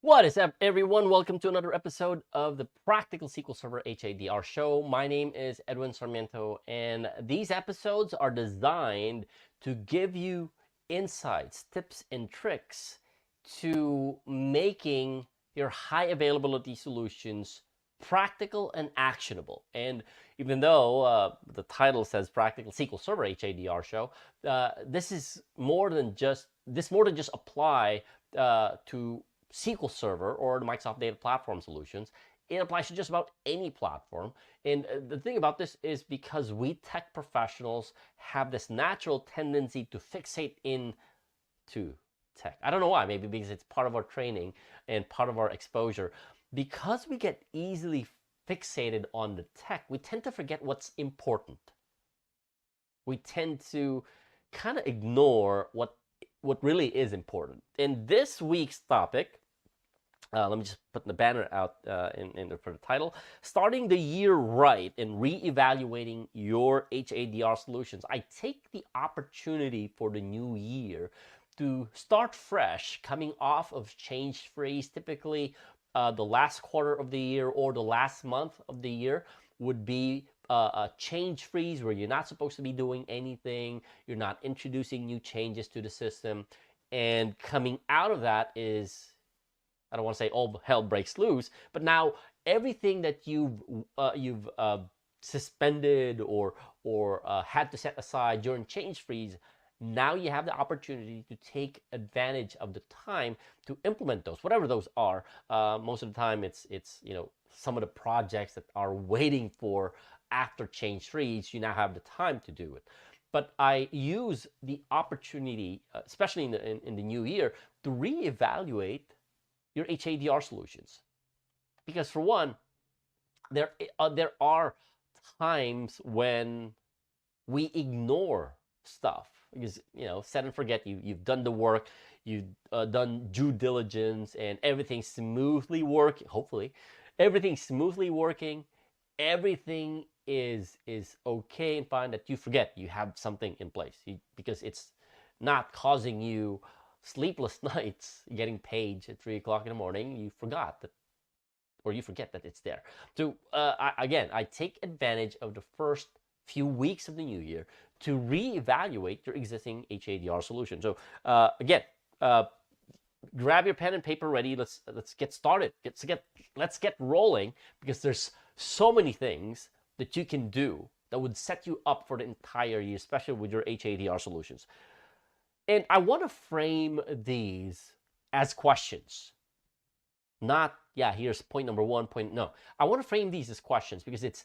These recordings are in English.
What is up, everyone? Welcome to another episode of the Practical SQL Server HA show. My name is Edwin Sarmiento, and these episodes are designed to give you insights, tips, and tricks to making your high availability solutions practical and actionable. And even though the title says Practical SQL Server HA show, this is more than just apply to SQL Server or the Microsoft Data Platform solutions. It applies to just about any platform. And the thing about this is because we tech professionals have this natural tendency to fixate into tech. I don't know why, maybe because it's part of our training and part of our exposure. Because we get easily fixated on the tech, we tend to forget what's important. We tend to kind of ignore what really is important. In this week's topic, let me just put the banner out for the title. Starting the year right and re-evaluating your HADR solutions. I take the opportunity for the new year to start fresh, coming off of change freeze. Typically, the last quarter of the year or the last month of the year would be a change freeze where you're not supposed to be doing anything. You're not introducing new changes to the system. And coming out of that is, I don't want to say all hell breaks loose, but now everything that you've suspended or had to set aside during change freeze, now you have the opportunity to take advantage of the time to implement those, whatever those are. Most of the time, it's some of the projects that are waiting for after change freeze. You now have the time to do it. But I use the opportunity, especially in the new year, to reevaluate your HADR solutions. Because for one, there are times when we ignore stuff because set and forget. You've done the work, you've done due diligence, and everything's smoothly working. Hopefully, everything's smoothly working. Everything is okay and fine. That you forget you have something in place because it's not causing you sleepless nights getting paged at 3 o'clock in the morning. You forgot that, or you forget that it's there. So I take advantage of the first few weeks of the new year to reevaluate your existing HADR solution. So again, grab your pen and paper ready. Let's get started. Let's get rolling, because there's so many things that you can do that would set you up for the entire year, especially with your HADR solutions. And I want to frame these as questions. Not, yeah, here's point number one, no. I want to frame these as questions because it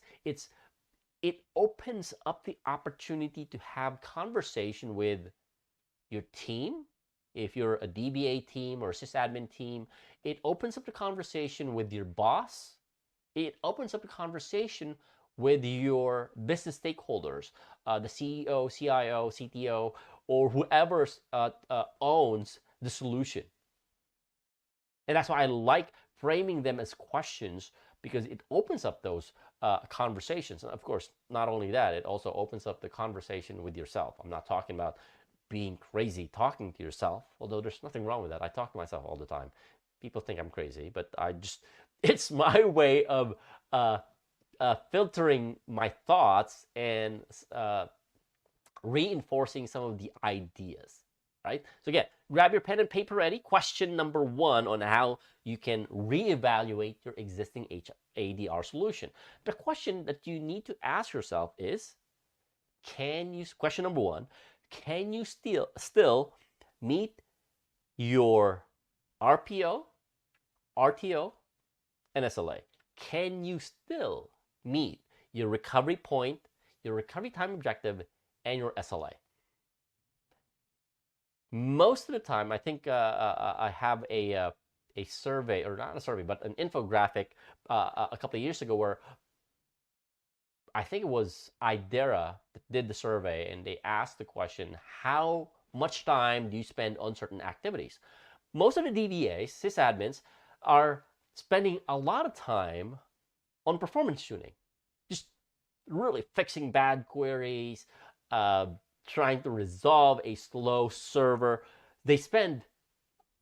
opens up the opportunity to have conversation with your team. If you're a DBA team or a sysadmin team, it opens up the conversation with your boss. It opens up the conversation with your business stakeholders, the CEO, CIO, CTO, or whoever owns the solution. And that's why I like framing them as questions, because it opens up those conversations. And of course, not only that, it also opens up the conversation with yourself. I'm not talking about being crazy talking to yourself, although there's nothing wrong with that. I talk to myself all the time. People think I'm crazy, but it's my way of filtering my thoughts and reinforcing some of the ideas, right? So again, grab your pen and paper ready. Question number one on how you can reevaluate your existing HADR solution. The question that you need to ask yourself is, question number one, can you still meet your RPO, RTO, and SLA? Can you still meet your recovery point, your recovery time objective, and your SLA? Most of the time, I think I have a survey, or not a survey, but an infographic a couple of years ago where I think it was IDERA that did the survey, and they asked the question, how much time do you spend on certain activities? Most of the DBAs, sysadmins, are spending a lot of time on performance tuning, just really fixing bad queries, trying to resolve a slow server. They spend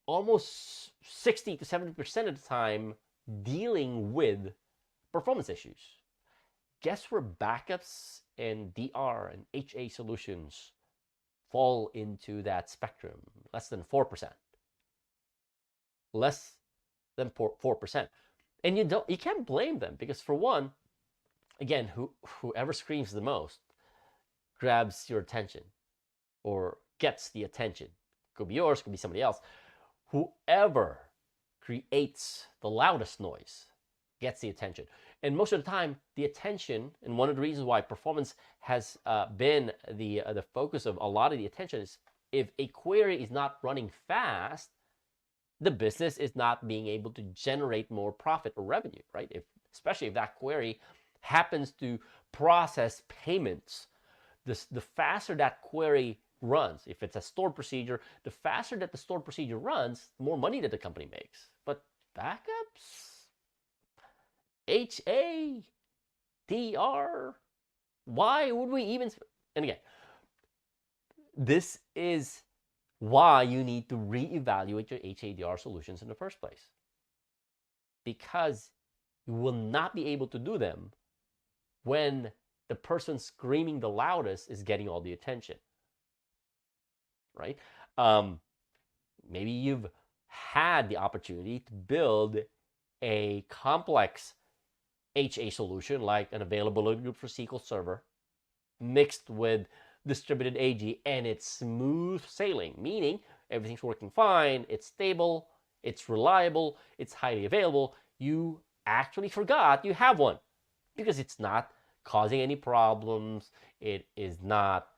almost 60 to 70% of the time dealing with performance issues. Guess where backups and DR and HA solutions fall into that spectrum? Less than 4%. Less than 4%. And you can't blame them, because for one, again, whoever screams the most grabs your attention or gets the attention. Could be yours, could be somebody else. Whoever creates the loudest noise gets the attention. And most of the time, the attention, and one of the reasons why performance has been the focus of a lot of the attention, is if a query is not running fast, the business is not being able to generate more profit or revenue, right? Especially if that query happens to process payments, the faster that query runs, if it's a stored procedure, the faster that the stored procedure runs, the more money that the company makes. But backups, HA, DR, why would we even? And again, this is why you need to reevaluate your HADR solutions in the first place. Because you will not be able to do them when the person screaming the loudest is getting all the attention, right? Maybe you've had the opportunity to build a complex HA solution like an availability group for SQL Server mixed with distributed AG, and it's smooth sailing, meaning everything's working fine, it's stable, it's reliable, it's highly available. You actually forgot you have one because it's not causing any problems. It is not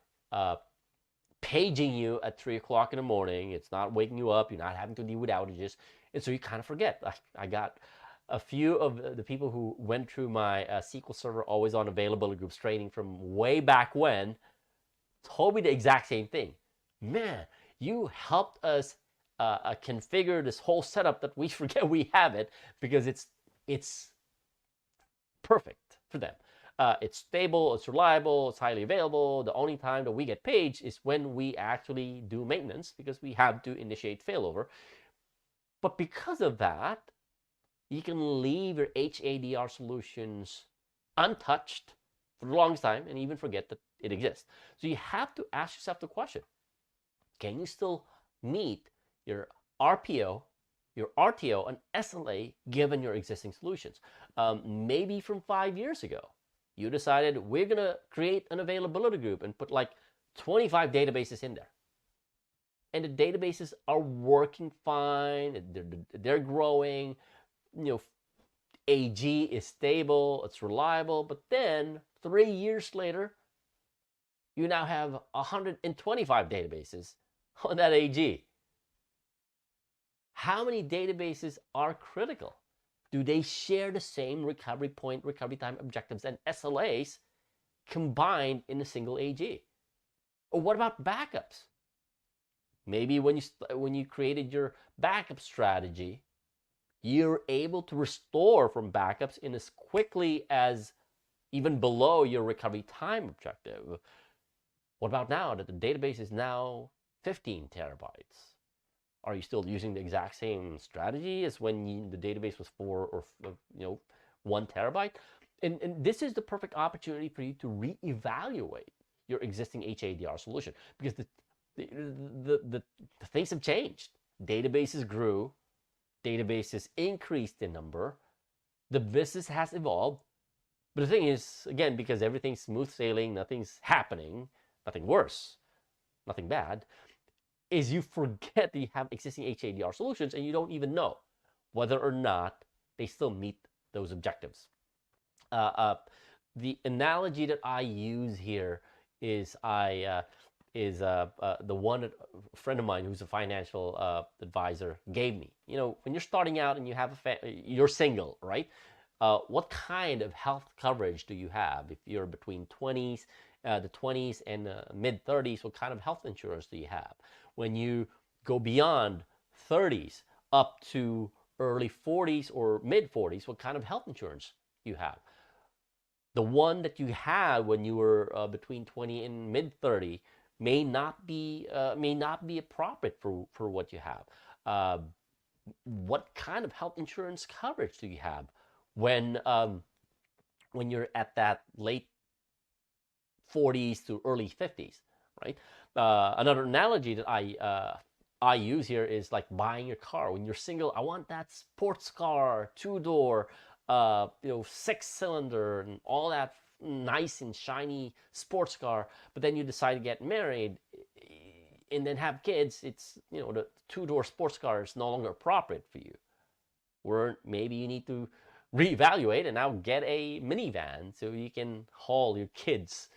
paging you at 3 o'clock in the morning. It's not waking you up. You're not having to deal with outages. And so you kind of forget. I got a few of the people who went through my SQL Server Always On Availability Groups training from way back when told me the exact same thing. Man, you helped us configure this whole setup that we forget we have it, because it's perfect for them. It's stable, it's reliable, it's highly available. The only time that we get paged is when we actually do maintenance, because we have to initiate failover. But because of that, you can leave your HADR solutions untouched for the longest time and even forget that it exists. So you have to ask yourself the question, can you still meet your RPO, your RTO, and SLA given your existing solutions? Maybe from 5 years ago, you decided we're going to create an availability group and put like 25 databases in there. And the databases are working fine, they're growing, AG is stable, it's reliable, but then 3 years later, you now have 125 databases on that AG. How many databases are critical? Do they share the same recovery point, recovery time objectives, and SLAs combined in a single AG? Or what about backups? Maybe when you created your backup strategy, you're able to restore from backups in as quickly as even below your recovery time objective. What about now that the database is now 15 terabytes? Are you still using the exact same strategy as when the database was 4 or 1 terabyte? And this is the perfect opportunity for you to reevaluate your existing HADR solution, because the things have changed. Databases grew, databases increased in number, the business has evolved. But the thing is, again, because everything's smooth sailing, nothing's happening, nothing worse, nothing bad, is you forget that you have existing HADR solutions and you don't even know whether or not they still meet those objectives. The analogy that I use here is the one that a friend of mine who's a financial advisor gave me. When you're starting out and you have you're single, right? What kind of health coverage do you have? If you're between the 20s and mid 30s, what kind of health insurance do you have? When you go beyond 30s up to early 40s or mid 40s, what kind of health insurance you have? The one that you had when you were between 20 and mid 30 may not be appropriate for what you have. what kind of health insurance coverage do you have when you're at that late 40s to early 50s, right? Another analogy that I use here is like buying your car. When you're single, I want that sports car, two-door, 6-cylinder, and all that nice and shiny sports car. But then you decide to get married and then have kids. It's, the two-door sports car is no longer appropriate for you. Or maybe you need to reevaluate and now get a minivan so you can haul your kids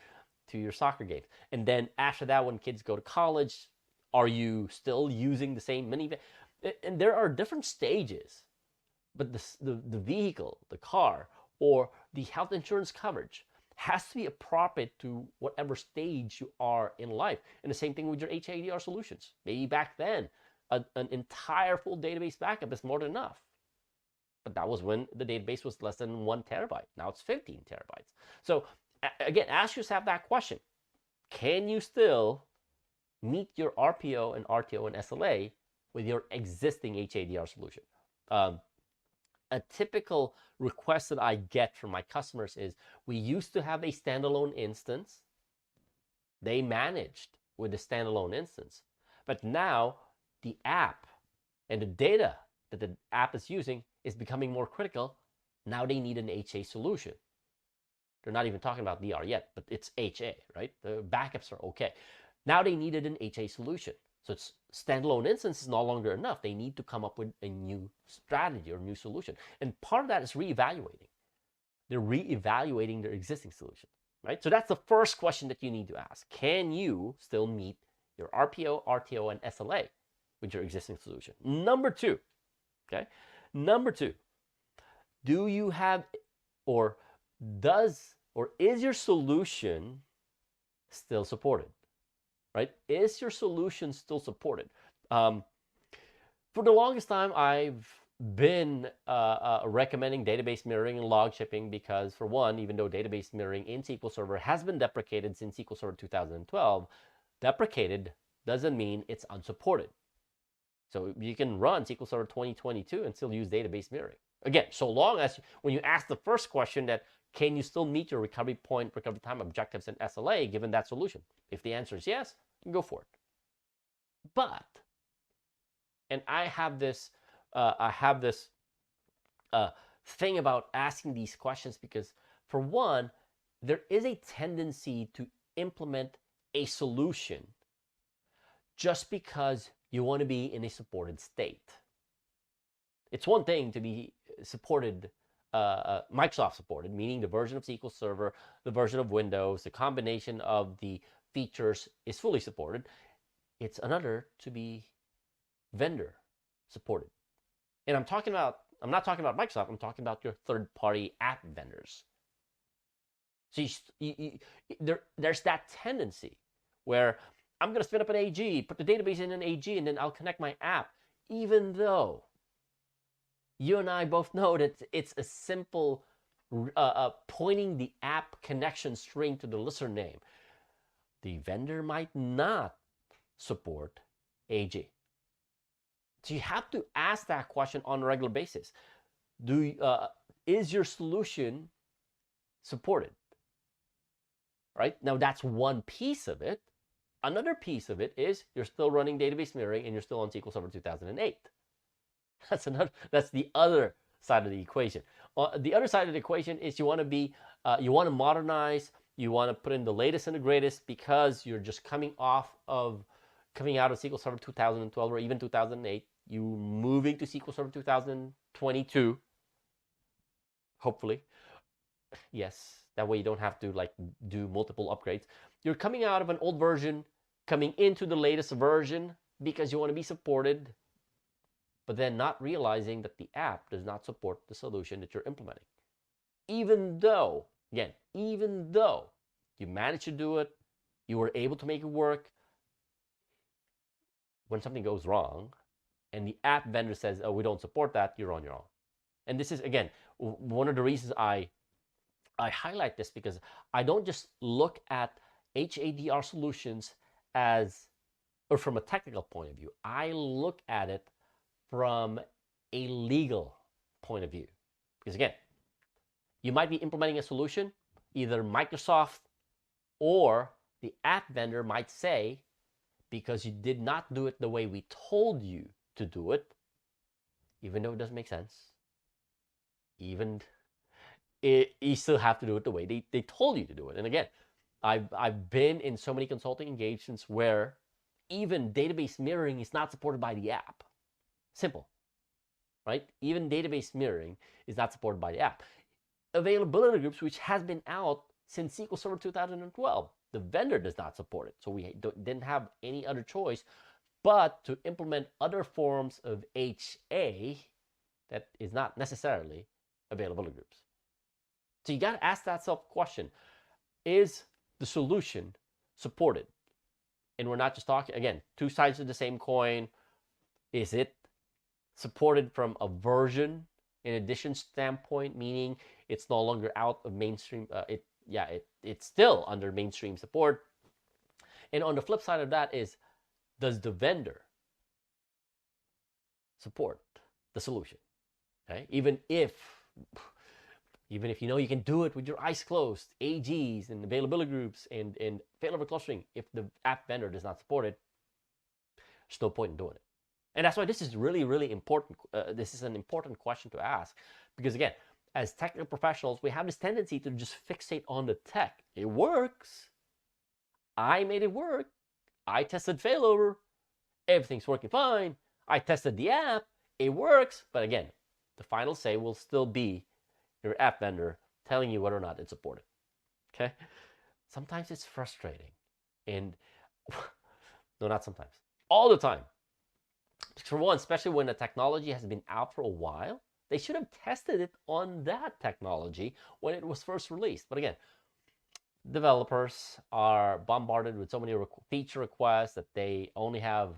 to your soccer game. And then after that, when kids go to college, are you still using the same minivan? And there are different stages, but the vehicle, the car, or the health insurance coverage has to be appropriate to whatever stage you are in life. And the same thing with your HADR solutions. Maybe back then, an entire full database backup is more than enough. But that was when the database was less than 1 terabyte. Now it's 15 terabytes. So again, ask yourself that question. Can you still meet your RPO and RTO and SLA with your existing HADR solution? A typical request that I get from my customers is, we used to have a standalone instance. They managed with the standalone instance. But now the app and the data that the app is using is becoming more critical. Now they need an HA solution. They're not even talking about DR yet, but it's HA, right? The backups are okay. Now they needed an HA solution. So it's standalone instance is no longer enough. They need to come up with a new strategy or new solution. And part of that is reevaluating. They're reevaluating their existing solution, right? So that's the first question that you need to ask. Can you still meet your RPO, RTO, and SLA with your existing solution? Number two, do you have, or is your solution still supported? Right? Is your solution still supported? For the longest time, I've been recommending database mirroring and log shipping because, for one, even though database mirroring in SQL Server has been deprecated since SQL Server 2012, deprecated doesn't mean it's unsupported. So you can run SQL Server 2022 and still use database mirroring. Again, so long as when you ask the first question that, can you still meet your recovery point, recovery time objectives, and SLA given that solution? If the answer is yes, you can go for it. But, and I have this thing about asking these questions because, for one, there is a tendency to implement a solution just because you want to be in a supported state. It's one thing to be supported, Microsoft supported, meaning the version of SQL Server, the version of Windows, the combination of the features is fully supported. It's another to be vendor supported. And I'm not talking about Microsoft, I'm talking about your third-party app vendors. So there's that tendency where I'm going to spin up an AG, put the database in an AG, and then I'll connect my app, even though you and I both know that it's a simple pointing the app connection string to the listener name. The vendor might not support AG. So you have to ask that question on a regular basis. Is your solution supported? Right? Now that's one piece of it. Another piece of it is you're still running database mirroring and you're still on SQL Server 2008. That's the other side of the equation. The other side of the equation is you want to modernize, you want to put in the latest and the greatest because you're just coming out of SQL Server 2012 or even 2008. You moving to SQL Server 2022, hopefully. Yes, that way you don't have to do multiple upgrades. You're coming out of an old version, coming into the latest version because you want to be supported, but then not realizing that the app does not support the solution that you're implementing. Even though you managed to do it, you were able to make it work, when something goes wrong and the app vendor says, oh, we don't support that, you're on your own. And this is, again, one of the reasons I highlight this, because I don't just look at HADR solutions from a technical point of view. I look at it from a legal point of view. Because again, you might be implementing a solution, either Microsoft or the app vendor might say, because you did not do it the way we told you to do it, even though it doesn't make sense, you still have to do it the way they told you to do it. And again, I've been in so many consulting engagements where even database mirroring is not supported by the app. Simple, right? Even database mirroring is not supported by the app. Availability groups, which has been out since SQL Server 2012, the vendor does not support it. So we didn't have any other choice but to implement other forms of HA that is not necessarily availability groups. So you got to ask that self question. Is the solution supported? And we're not just talking, again, two sides of the same coin. Is it supported from a version in addition standpoint, meaning it's no longer out of mainstream? It's still under mainstream support. And on the flip side of that is, does the vendor support the solution? Okay, even if you know you can do it with your eyes closed, AGs and availability groups and failover clustering, if the app vendor does not support it, there's no point in doing it. And that's why this is really, really important. This is an important question to ask, because again, as technical professionals, we have this tendency to just fixate on the tech. It works. I made it work. I tested failover. Everything's working fine. I tested the app. It works. But again, the final say will still be your app vendor telling you whether or not it's supported. Okay? Sometimes it's frustrating. And no, not sometimes. All the time. For one, especially when the technology has been out for a while, they should have tested it on that technology when it was first released. But again, developers are bombarded with so many feature requests that they only have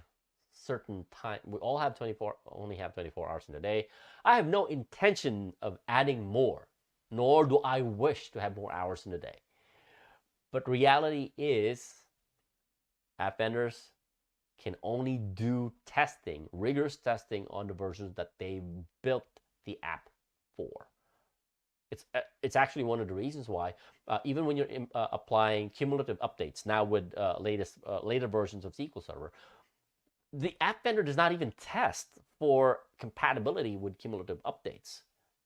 certain time. We all have 24 hours in a day. I have no intention of adding more, nor do I wish to have more hours in a day. But reality is, app vendors can only do testing, rigorous testing on the versions that they built the app for. It's actually one of the reasons why, even when you're applying cumulative updates now with later versions of SQL Server, the app vendor does not even test for compatibility with cumulative updates.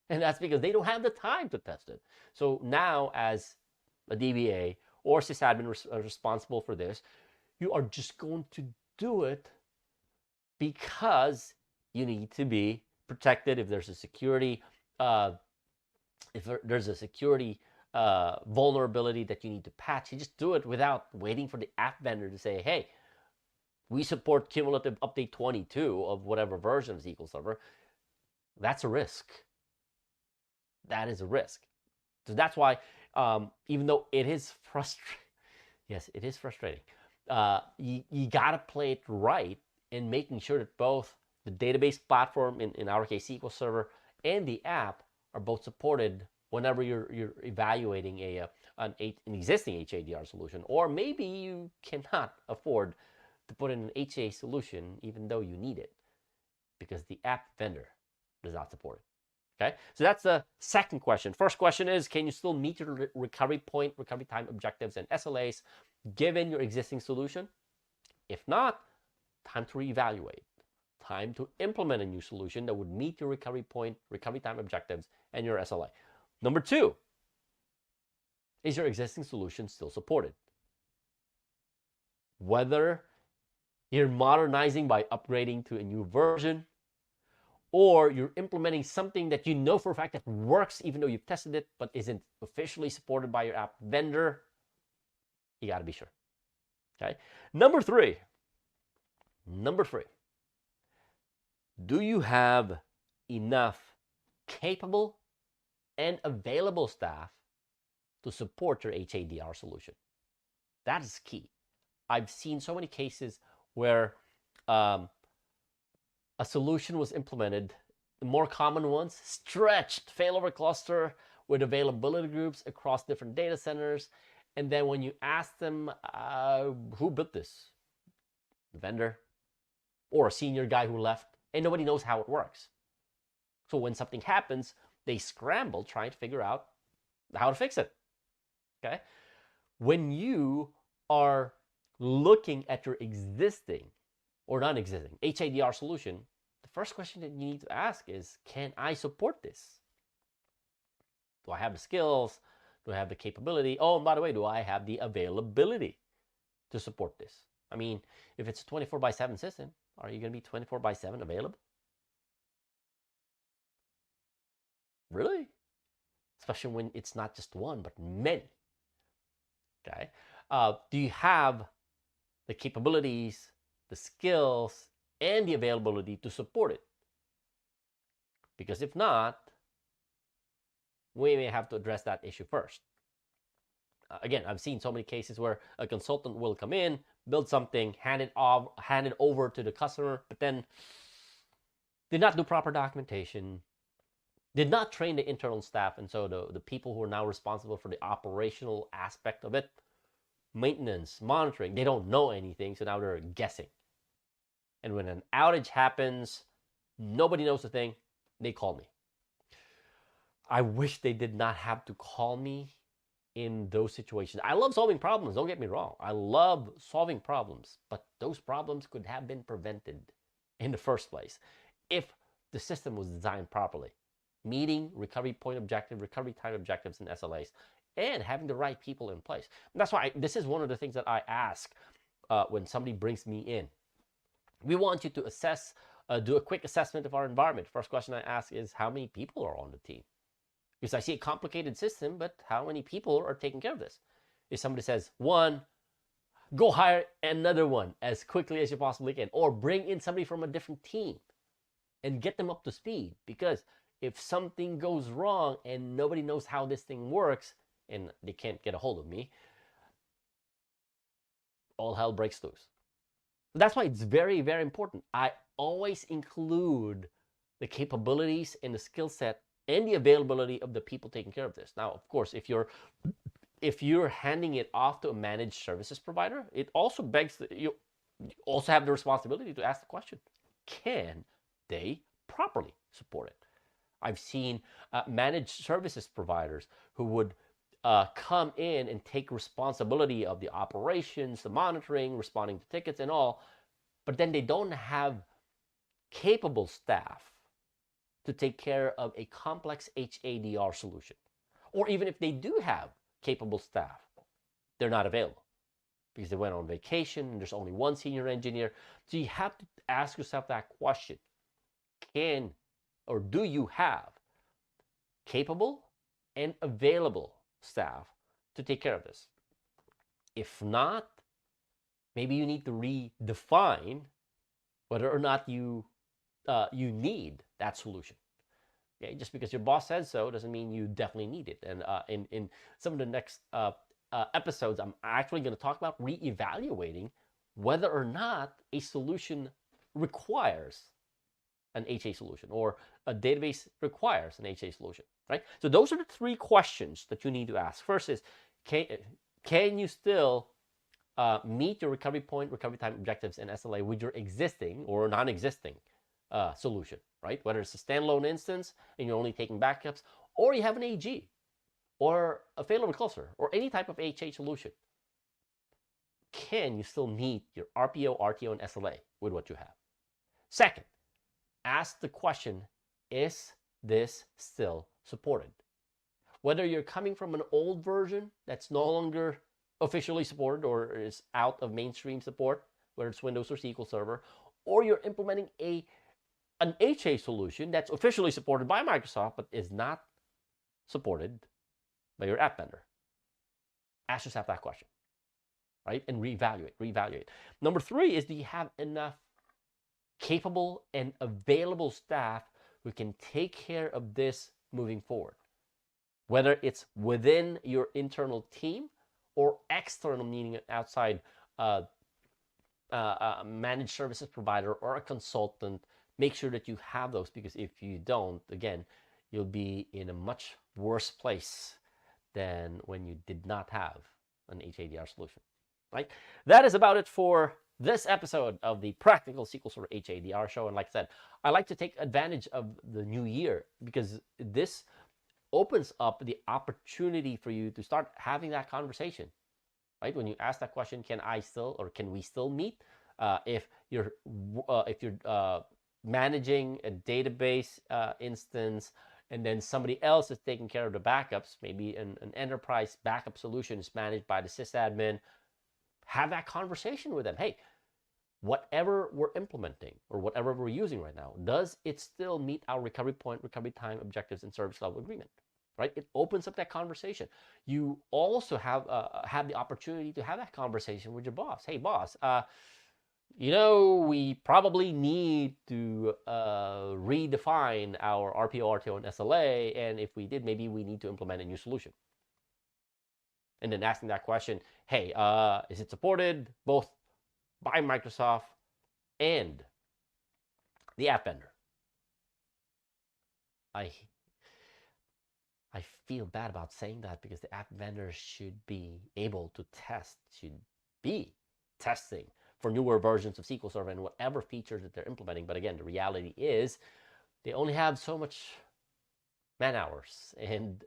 And that's because they don't have the time to test it. So now, as a DBA or sysadmin responsible for this, you are just going to do it because you need to be protected if there's a security vulnerability that you need to patch. You just do it without waiting for the app vendor to say, hey, we support cumulative update 22 of whatever version of SQL Server. That's a risk. That is a risk. So that's why, even though it is frustrating, yes, it is frustrating, you got to play it right in making sure that both the database platform, in our case SQL Server, and the app are both supported whenever you're evaluating an existing HADR solution. Or maybe you cannot afford to put in an HA solution even though you need it because the app vendor does not support it. Okay, so that's the second question. First question is, can you still meet your recovery time objectives and SLAs given your existing solution? If not, time to reevaluate. Time to implement a new solution that would meet your recovery time objectives, and your SLA. Number two, is your existing solution still supported? Whether you're modernizing by upgrading to a new version, or you're implementing something that you know for a fact that works even though you've tested it but isn't officially supported by your app vendor, you got to be sure. Okay. Number three, do you have enough capable and available staff to support your HADR solution? That is key. I've seen so many cases where a solution was implemented. The more common ones, stretched failover cluster with availability groups across different data centers. And then when you ask them, who built this? The vendor or a senior guy who left, and nobody knows how it works. So when something happens, they scramble trying to figure out how to fix it. Okay? When you are looking at your existing or non-existing HADR solution, the first question that you need to ask is, can I support this? Do I have the skills? Do I have the capability? Oh, and by the way, do I have the availability to support this? I mean, if it's a 24/7 system, are you going to be 24/7 available? Really? Especially when it's not just one, but many. Okay. Do you have the capabilities, the skills, and the availability to support it? Because if not, we may have to address that issue first. Again, I've seen so many cases where a consultant will come in, build something, hand it over to the customer, but then did not do proper documentation, did not train the internal staff, and so the people who are now responsible for the operational aspect of it, maintenance, monitoring, they don't know anything, so now they're guessing. And when an outage happens, nobody knows the thing, they call me. I wish they did not have to call me in those situations. I love solving problems, don't get me wrong. I love solving problems, but those problems could have been prevented in the first place if the system was designed properly, meeting recovery point objective, recovery time objectives, and SLAs, and having the right people in place. And that's why this is one of the things that I ask when somebody brings me in. We want you to assess, do a quick assessment of our environment. First question I ask is, how many people are on the team? Because I see a complicated system, but how many people are taking care of this? If somebody says one, go hire another one as quickly as you possibly can, or bring in somebody from a different team and get them up to speed. Because if something goes wrong and nobody knows how this thing works and they can't get a hold of me, all hell breaks loose. That's why it's very, very important. I always include the capabilities and the skill set and the availability of the people taking care of this. Now, of course, if you're handing it off to a managed services provider, it also begs that you also have the responsibility to ask the question, can they properly support it? I've seen managed services providers who would come in and take responsibility of the operations, the monitoring, responding to tickets and all, but then they don't have capable staff to take care of a complex HADR solution. Or even if they do have capable staff, they're not available because they went on vacation and there's only one senior engineer. So you have to ask yourself that question. Can or do you have capable and available staff to take care of this? If not, maybe you need to redefine whether or not you need that solution. Okay, just because your boss says so doesn't mean you definitely need it. And in some of the next episodes, I'm actually going to talk about reevaluating whether or not a solution requires an HA solution or a database requires an HA solution, right? So those are the three questions that you need to ask. First is, can you still meet your recovery point, recovery time objectives, and SLA with your existing or non-existing solution, right? Whether it's a standalone instance and you're only taking backups, or you have an AG, or a failover cluster, or any type of HA solution. Can you still meet your RPO, RTO, and SLA with what you have? Second, ask the question, is this still supported? Whether you're coming from an old version that's no longer officially supported or is out of mainstream support, whether it's Windows or SQL Server, or you're implementing an HA solution that's officially supported by Microsoft but is not supported by your app vendor. Ask yourself that question, right? And reevaluate. Number three is, do you have enough capable and available staff who can take care of this moving forward? Whether it's within your internal team or external, meaning outside managed services provider or a consultant, make sure that you have those, because if you don't, again, you'll be in a much worse place than when you did not have an HADR solution, right? That is about it for this episode of the Practical SQL Server HA show. And like I said, I like to take advantage of the new year because this opens up the opportunity for you to start having that conversation, right? When you ask that question, can we still meet? If you're managing a database instance, and then somebody else is taking care of the backups, maybe an enterprise backup solution is managed by the sysadmin, have that conversation with them. Hey, whatever we're implementing or whatever we're using right now, does it still meet our recovery point, recovery time objectives, and service level agreement? Right? It opens up that conversation. You also have the opportunity to have that conversation with your boss. Hey, boss, we probably need to redefine our RPO, RTO, and SLA. And if we did, maybe we need to implement a new solution. And then asking that question, hey, is it supported both by Microsoft and the app vendor? I feel bad about saying that because the app vendors should be able to should be testing for newer versions of SQL Server and whatever features that they're implementing. But again, the reality is they only have so much man hours and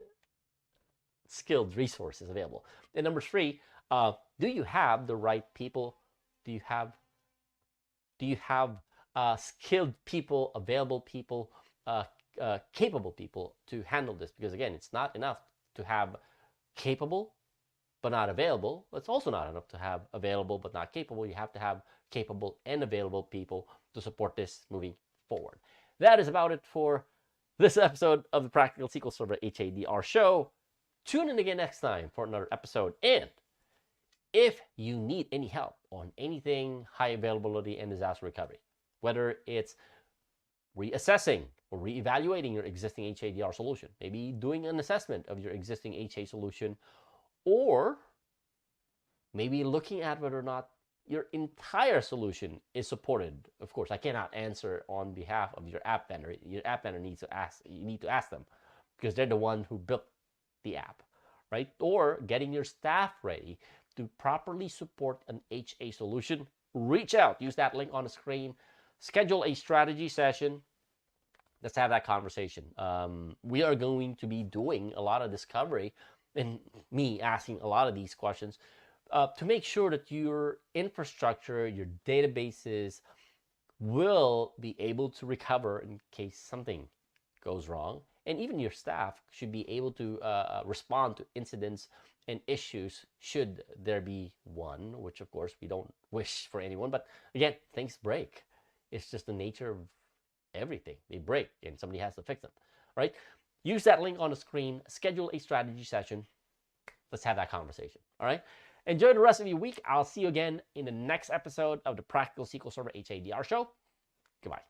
skilled resources available. And number three, do you have the right people? Do you have skilled people, available people, capable people to handle this? Because again, it's not enough to have capable but not available. It's also not enough to have available but not capable. You have to have capable and available people to support this moving forward. That is about it for this episode of the Practical SQL Server HADR show. Tune in again next time for another episode. And if you need any help on anything high availability and disaster recovery, whether it's reassessing or reevaluating your existing HADR solution, maybe doing an assessment of your existing HA solution, or maybe looking at whether or not your entire solution is supported. Of course, I cannot answer on behalf of your app vendor. Your app vendor needs to ask. You need to ask them because they're the one who built the app, right? Or getting your staff ready to properly support an HA solution. Reach out. Use that link on the screen. Schedule a strategy session. Let's have that conversation. We are going to be doing a lot of discovery and me asking a lot of these questions to make sure that your infrastructure, your databases will be able to recover in case something goes wrong. And even your staff should be able to respond to incidents and issues should there be one, which of course we don't wish for anyone. But again, things break. It's just the nature of everything. They break and somebody has to fix them, right? Use that link on the screen, schedule a strategy session. Let's have that conversation, all right? Enjoy the rest of your week. I'll see you again in the next episode of the Practical SQL Server HADR show. Goodbye.